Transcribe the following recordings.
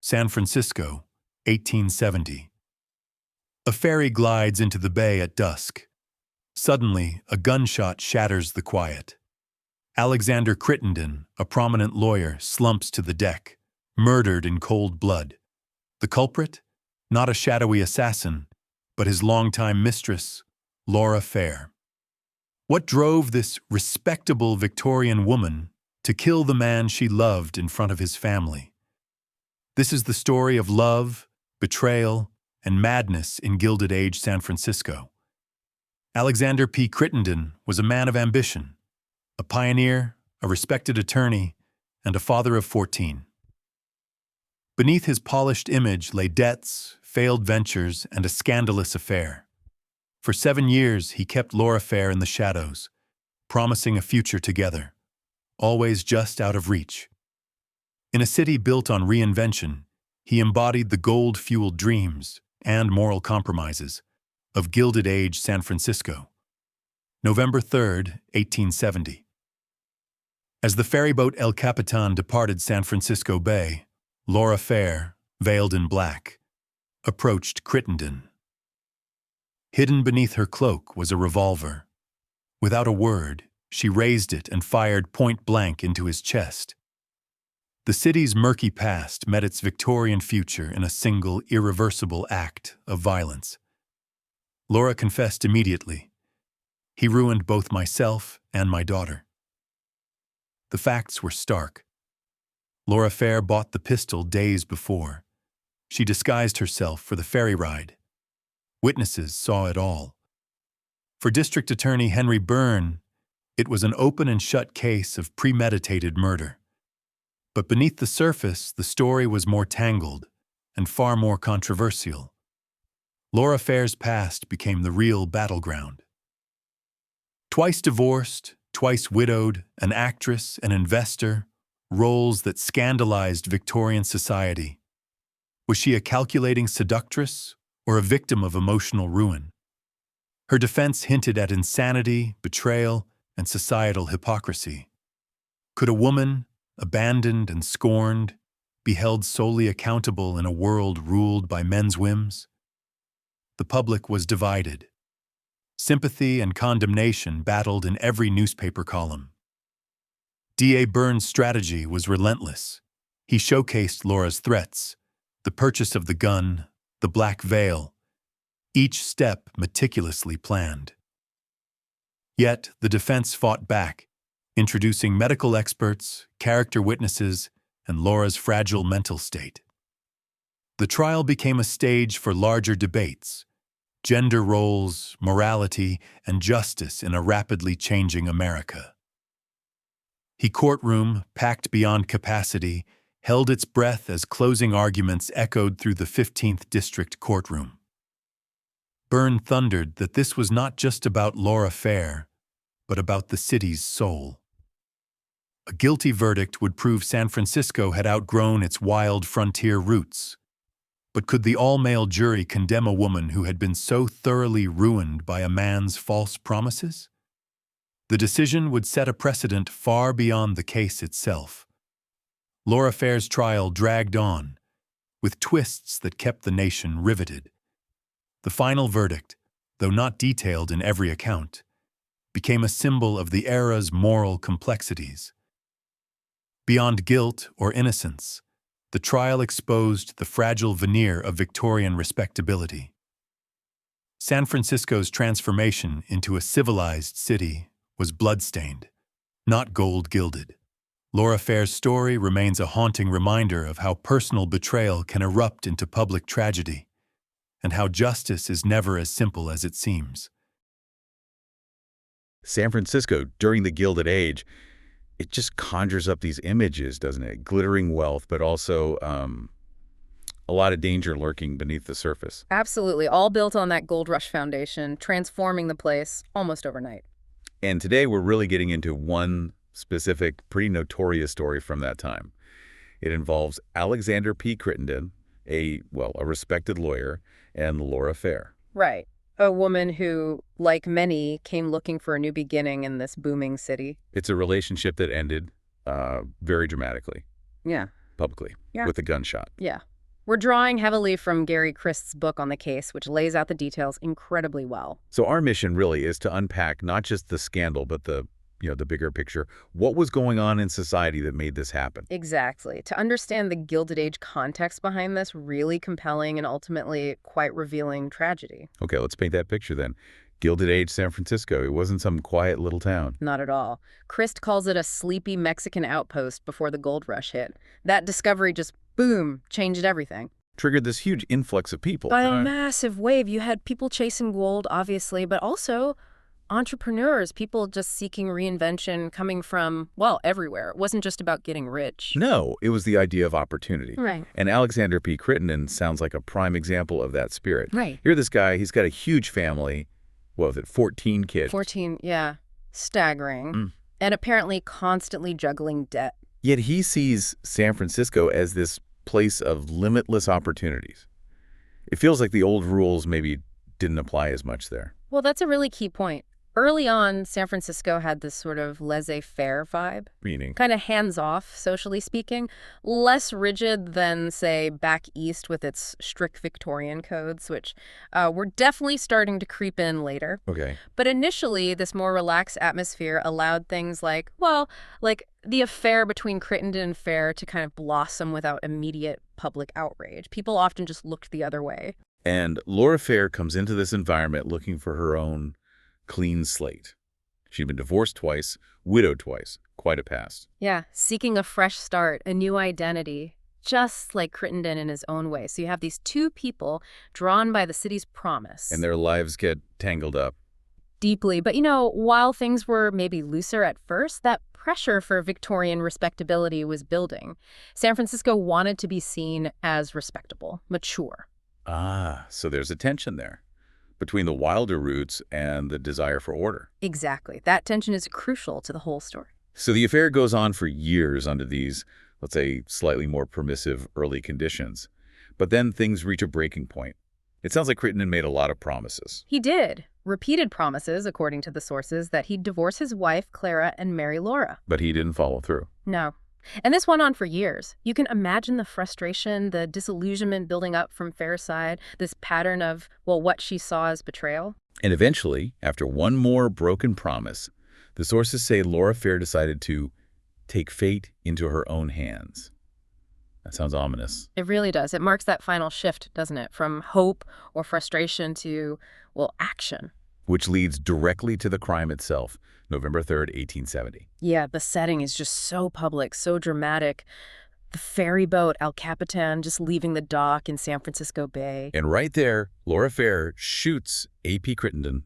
San Francisco, 1870. A ferry glides into the bay at dusk. Suddenly, a gunshot shatters the quiet. Alexander Crittenden, a prominent lawyer, slumps to the deck, murdered in cold blood. The culprit? Not a shadowy assassin, but his longtime mistress, Laura Fair. What drove this respectable Victorian woman to kill the man she loved in front of his family? This is the story of love, betrayal, and madness in Gilded-Age San Francisco. Alexander P. Crittenden was a man of ambition, a pioneer, a respected attorney, and a father of 14. Beneath his polished image lay debts, failed ventures, and a scandalous affair. For 7 years, he kept Laura Fair in the shadows, promising a future together, always just out of reach. In a city built on reinvention, he embodied the gold-fueled dreams and moral compromises of Gilded-Age San Francisco. November 3, 1870. As the ferryboat El Capitan departed San Francisco Bay, Laura Fair, veiled in black, approached Crittenden. Hidden beneath her cloak was a revolver. Without a word, she raised it and fired point-blank into his chest. The city's murky past met its Victorian future in a single, irreversible act of violence. Laura confessed immediately. He ruined both myself and my daughter. The facts were stark. Laura Fair bought the pistol days before. She disguised herself for the ferry ride. Witnesses saw it all. For District Attorney Henry Byrne, it was an open and shut case of premeditated murder. But beneath the surface, the story was more tangled and far more controversial. Laura Fair's past became the real battleground. Twice divorced, twice widowed, an actress, an investor, roles that scandalized Victorian society. Was she a calculating seductress or a victim of emotional ruin? Her defense hinted at insanity, betrayal, and societal hypocrisy. Could a woman, abandoned and scorned, be held solely accountable in a world ruled by men's whims? The public was divided. Sympathy and condemnation battled in every newspaper column. D.A. Byrne's strategy was relentless. He showcased Laura's threats, the purchase of the gun, the black veil, each step meticulously planned. Yet the defense fought back, introducing medical experts, character witnesses, and Laura's fragile mental state. The trial became a stage for larger debates, gender roles, morality, and justice in a rapidly changing America. The courtroom, packed beyond capacity, held its breath as closing arguments echoed through the 15th District courtroom. Byrne thundered that this was not just about Laura Fair, but about the city's soul. A guilty verdict would prove San Francisco had outgrown its wild frontier roots. But could the all-male jury condemn a woman who had been so thoroughly ruined by a man's false promises? The decision would set a precedent far beyond the case itself. Laura Fair's trial dragged on, with twists that kept the nation riveted. The final verdict, though not detailed in every account, became a symbol of the era's moral complexities. Beyond guilt or innocence, the trial exposed the fragile veneer of Victorian respectability. San Francisco's transformation into a civilized city was bloodstained, not gold-gilded. Laura Fair's story remains a haunting reminder of how personal betrayal can erupt into public tragedy, and how justice is never as simple as it seems. San Francisco, during the Gilded Age, it just conjures up these images, doesn't it? Glittering wealth, but also a lot of danger lurking beneath the surface. Absolutely. All built on that gold rush foundation, transforming the place almost overnight. And today we're really getting into one specific, pretty notorious story from that time. It involves Alexander P. Crittenden, a respected lawyer, and Laura Fair. Right. A woman who, like many, came looking for a new beginning in this booming city. It's a relationship that ended very dramatically. Yeah. Publicly. Yeah. With a gunshot. Yeah. We're drawing heavily from Gary Christ's book on the case, which lays out the details incredibly well. So our mission really is to unpack not just the scandal, but the bigger picture. What was going on in society that made this happen? Exactly. To understand the Gilded Age context behind this really compelling and ultimately quite revealing tragedy. Okay, let's paint that picture then. Gilded-Age San Francisco. It wasn't some quiet little town. Not at all. Christ calls it a sleepy Mexican outpost before the gold rush hit. That discovery just, boom, changed everything. Triggered this huge influx of people. By a massive wave. You had people chasing gold, obviously, but also entrepreneurs, people just seeking reinvention coming from, well, everywhere. It wasn't just about getting rich. No, it was the idea of opportunity. Right. And Alexander P. Crittenden sounds like a prime example of that spirit. Right. Here's this guy, he's got a huge family. What was it, 14 kids? 14, yeah. Staggering. And apparently constantly juggling debt. Yet he sees San Francisco as this place of limitless opportunities. It feels like the old rules maybe didn't apply as much there. Well, that's a really key point. Early on, San Francisco had this sort of laissez-faire vibe. Meaning? Kind of hands-off, socially speaking. Less rigid than, say, back east with its strict Victorian codes, which were definitely starting to creep in later. Okay. But initially, this more relaxed atmosphere allowed things like, well, like the affair between Crittenden and Ferry to kind of blossom without immediate public outrage. People often just looked the other way. And Laura Ferry comes into this environment looking for her own clean slate. She'd been divorced twice, widowed twice, quite a past. Yeah, seeking a fresh start, a new identity, just like Crittenden in his own way. So you have these two people drawn by the city's promise. And their lives get tangled up. Deeply. But, while things were maybe looser at first, that pressure for Victorian respectability was building. San Francisco wanted to be seen as respectable, mature. Ah, so there's a tension there between the wilder roots and the desire for order. Exactly. That tension is crucial to the whole story. So the affair goes on for years under these, let's say, slightly more permissive early conditions. But then things reach a breaking point. It sounds like Crittenden made a lot of promises. He did. Repeated promises, according to the sources, that he'd divorce his wife, Clara, and marry Laura. But he didn't follow through. No. And this went on for years. You can imagine the frustration, the disillusionment building up from Ferry's side, this pattern of, well, what she saw as betrayal. And eventually, after one more broken promise, the sources say Laura Ferry decided to take fate into her own hands. That sounds ominous. It really does. It marks that final shift, doesn't it? From hope or frustration to, well, action. Which leads directly to the crime itself, November 3rd, 1870. Yeah, the setting is just so public, so dramatic. The ferryboat, El Capitan, just leaving the dock in San Francisco Bay. And right there, Laura Ferry shoots A.P. Crittenden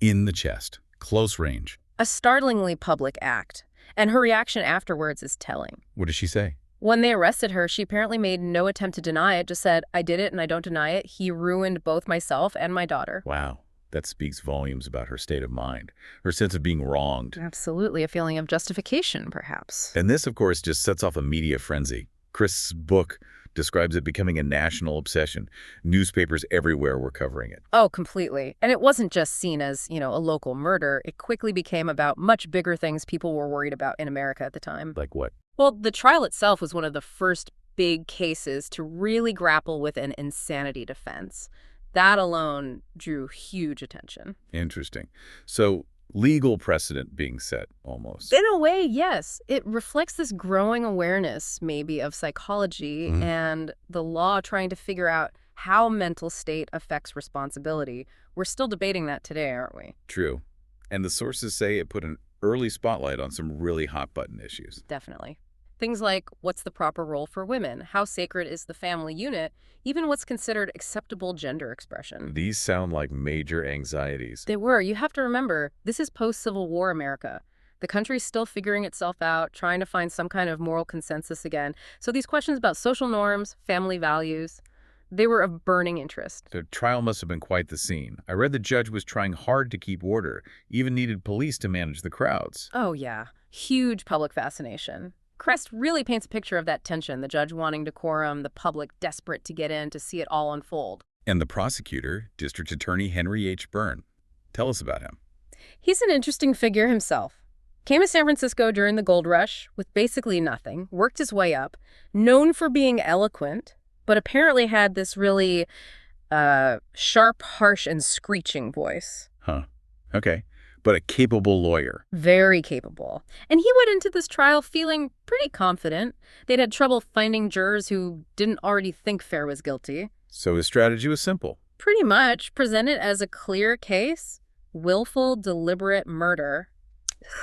in the chest, close range. A startlingly public act. And her reaction afterwards is telling. What does she say? When they arrested her, she apparently made no attempt to deny it, just said, I did it and I don't deny it. He ruined both myself and my daughter. Wow. That speaks volumes about her state of mind, her sense of being wronged. Absolutely, a feeling of justification, perhaps. And this, of course, just sets off a media frenzy. Chris's book describes it becoming a national obsession. Newspapers everywhere were covering it. Oh, completely. And it wasn't just seen as, a local murder. It quickly became about much bigger things people were worried about in America at the time. Like what? Well, the trial itself was one of the first big cases to really grapple with an insanity defense. That alone drew huge attention. Interesting. So legal precedent being set, almost. In a way, yes. It reflects this growing awareness, maybe, of psychology and the law trying to figure out how mental state affects responsibility. We're still debating that today, aren't we? True. And the sources say it put an early spotlight on some really hot-button issues. Definitely. Things like, what's the proper role for women? How sacred is the family unit? Even what's considered acceptable gender expression. These sound like major anxieties. They were. You have to remember, this is post-Civil War America. The country's still figuring itself out, trying to find some kind of moral consensus again. So these questions about social norms, family values, they were of burning interest. The trial must have been quite the scene. I read the judge was trying hard to keep order, even needed police to manage the crowds. Oh, yeah. Huge public fascination. Crest really paints a picture of that tension, the judge wanting decorum, the public desperate to get in to see it all unfold. And the prosecutor, District Attorney Henry H. Byrne. Tell us about him. He's an interesting figure himself. Came to San Francisco during the gold rush with basically nothing, worked his way up, known for being eloquent, but apparently had this really sharp, harsh, and screeching voice. Huh. Okay. But a capable lawyer. Very capable. And he went into this trial feeling pretty confident. They'd had trouble finding jurors who didn't already think Ferry was guilty. So his strategy was simple. Pretty much present it as a clear case, willful, deliberate murder.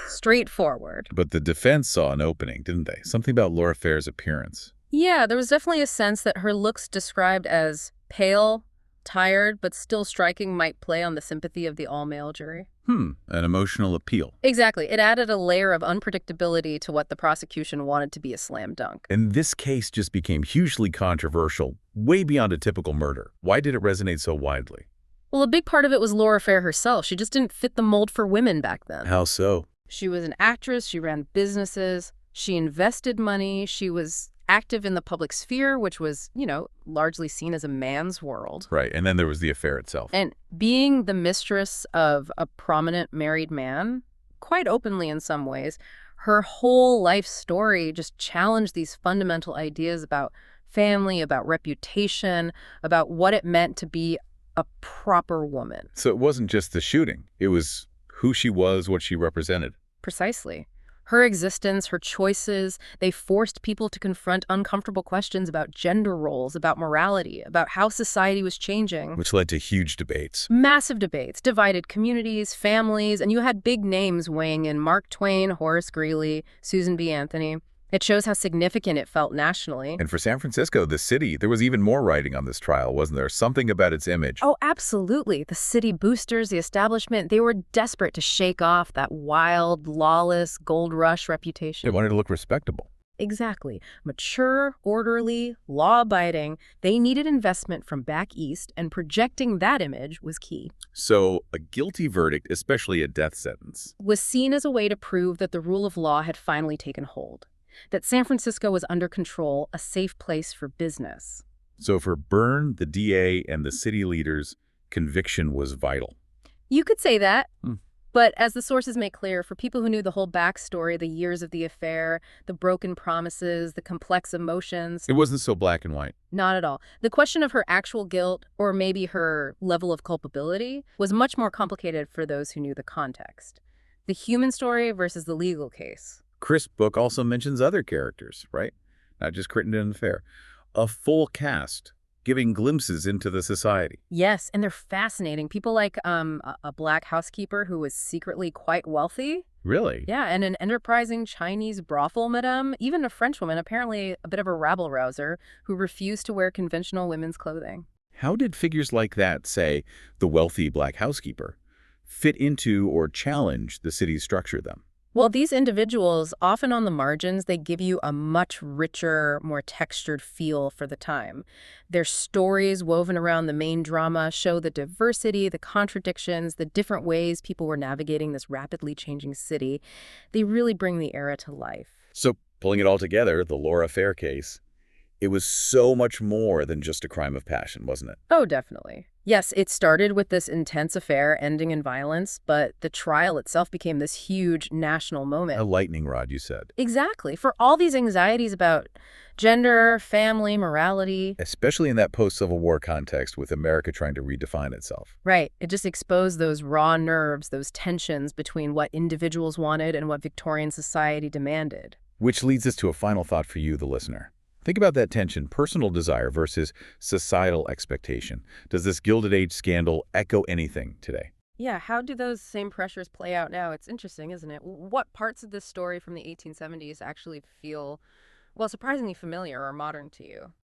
Straightforward. But the defense saw an opening, didn't they? Something about Laura Ferry's appearance. Yeah, there was definitely a sense that her looks described as pale, tired, but still striking might play on the sympathy of the all-male jury. An emotional appeal. Exactly. It added a layer of unpredictability to what the prosecution wanted to be a slam dunk. And this case just became hugely controversial, way beyond a typical murder. Why did it resonate so widely? Well, a big part of it was Laura Ferry herself. She just didn't fit the mold for women back then. How so? She was an actress, she ran businesses, she invested money, she was active in the public sphere, which was, largely seen as a man's world. Right, and then there was the affair itself. And being the mistress of a prominent married man, quite openly in some ways, her whole life story just challenged these fundamental ideas about family, about reputation, about what it meant to be a proper woman. So it wasn't just the shooting. It was who she was, what she represented. Precisely. Her existence, her choices, they forced people to confront uncomfortable questions about gender roles, about morality, about how society was changing. Which led to huge debates. Massive debates, divided communities, families, and you had big names weighing in: Mark Twain, Horace Greeley, Susan B. Anthony. It shows how significant it felt nationally. And for San Francisco, the city, there was even more writing on this trial, wasn't there? Something about its image. Oh, absolutely. The city boosters, the establishment, they were desperate to shake off that wild, lawless, gold rush reputation. They wanted to look respectable. Exactly. Mature, orderly, law-abiding. They needed investment from back east, and projecting that image was key. So a guilty verdict, especially a death sentence, Was seen as a way to prove that the rule of law had finally taken hold, that San Francisco was under control, a safe place for business. So for Byrne, the DA, and the city leaders, conviction was vital. You could say that. But as the sources make clear, for people who knew the whole backstory, the years of the affair, the broken promises, the complex emotions... It wasn't so black and white. Not at all. The question of her actual guilt, or maybe her level of culpability, was much more complicated for those who knew the context. The human story versus the legal case. Chris' book also mentions other characters, right? Not just Crittenden and Ferry. A full cast, giving glimpses into the society. Yes, and they're fascinating. People like a black housekeeper who was secretly quite wealthy. Really? Yeah, and an enterprising Chinese brothel madame, even a French woman, apparently a bit of a rabble-rouser, who refused to wear conventional women's clothing. How did figures like that, say, the wealthy black housekeeper, fit into or challenge the city's structure then? Well, these individuals, often on the margins, they give you a much richer, more textured feel for the time. Their stories woven around the main drama show the diversity, the contradictions, the different ways people were navigating this rapidly changing city. They really bring the era to life. So, pulling it all together, the Laura Ferry case, it was so much more than just a crime of passion, wasn't it? Oh, definitely. Yes, it started with this intense affair ending in violence, but the trial itself became this huge national moment. A lightning rod, you said. Exactly. For all these anxieties about gender, family, morality. Especially in that post-Civil War context with America trying to redefine itself. Right. It just exposed those raw nerves, those tensions between what individuals wanted and what Victorian society demanded. Which leads us to a final thought for you, the listener. Think about that tension, personal desire versus societal expectation. Does this Gilded Age scandal echo anything today? Yeah, how do those same pressures play out now? It's interesting, isn't it? What parts of this story from the 1870s actually feel, well, surprisingly familiar or modern to you?